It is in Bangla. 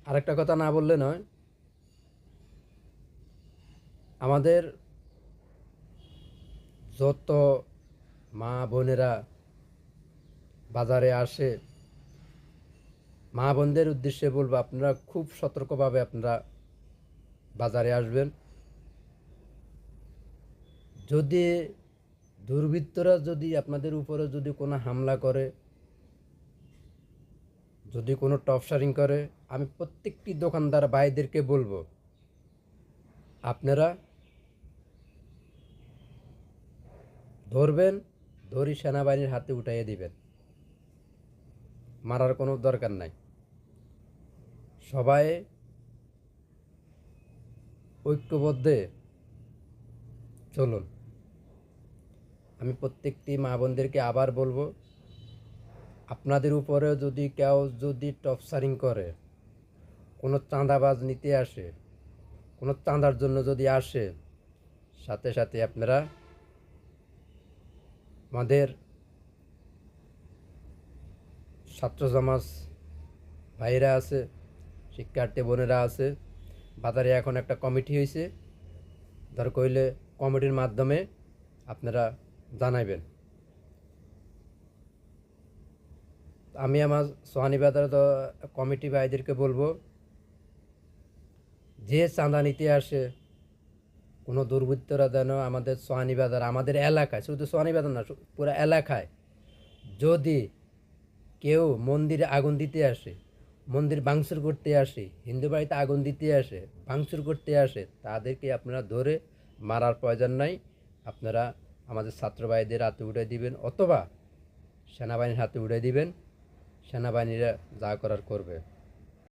আরেকটা কথা না বললে নয়, আমাদের যত মা বোনেরা বাজারে আসে, মা বোনদের উদ্দেশ্যে বলবো আপনারা খুব সতর্কভাবে আপনারা বাজারে আসবেন। যদি দুর্বৃত্তরা যদি আপনাদের উপরে যদি কোনো হামলা করে, যদি কোনো টপসারিং করে, আমি প্রত্যেকটি দোকানদার ভাইদেরকে বলবো আপনারা ধরবেন, ধরি সেনাবাহিনীর হাতে উঠাইয়ে দিবেন, মারার কোনো দরকার নাই। সবাই ঐক্যবদ্ধে চলুন। আমি প্রত্যেকটি মা বোনদেরকে আবার বলবো, আপনাদের উপরে যদি কেউ যদি টপসারিং করে, কোনো চাঁদাবাজ নিতে আসে, কোনো চাঁদার জন্য যদি আসে, সাথে সাথে আপনারা আমাদের ছাত্র সমাজ ভাইরা আছে, শিক্ষার্থী বোনেরা আছে, বাজারে এখন একটা কমিটি হয়েছে, দরকার হইলে কমিটির মাধ্যমে আপনারা জানাইবেন। আমি আমার সোহানি বাজার কমিটি ভাইদেরকে বলবো, যে চাঁদা নিতে আসে কোনো দুর্বৃত্তরা যেন আমাদের সোহানি বাজার, আমাদের এলাকায়, শুধু সোহানি বাজার না, পুরো এলাকায় যদি কেউ মন্দিরে আগুন দিতে আসে, মন্দির ভাঙচুর করতে আসে, হিন্দু বাড়িতে আগুন দিতে আসে, ভাঙচুর করতে আসে, তাদেরকে আপনারা ধরে মারার প্রয়োজন নাই। আপনারা আমাদের ছাত্র ভাইদের হাতে উঠে দিবেন, অথবা সেনাবাহিনীর হাতে উঠে দিবেন, সেনাবাহিনীরা যা করার করবে।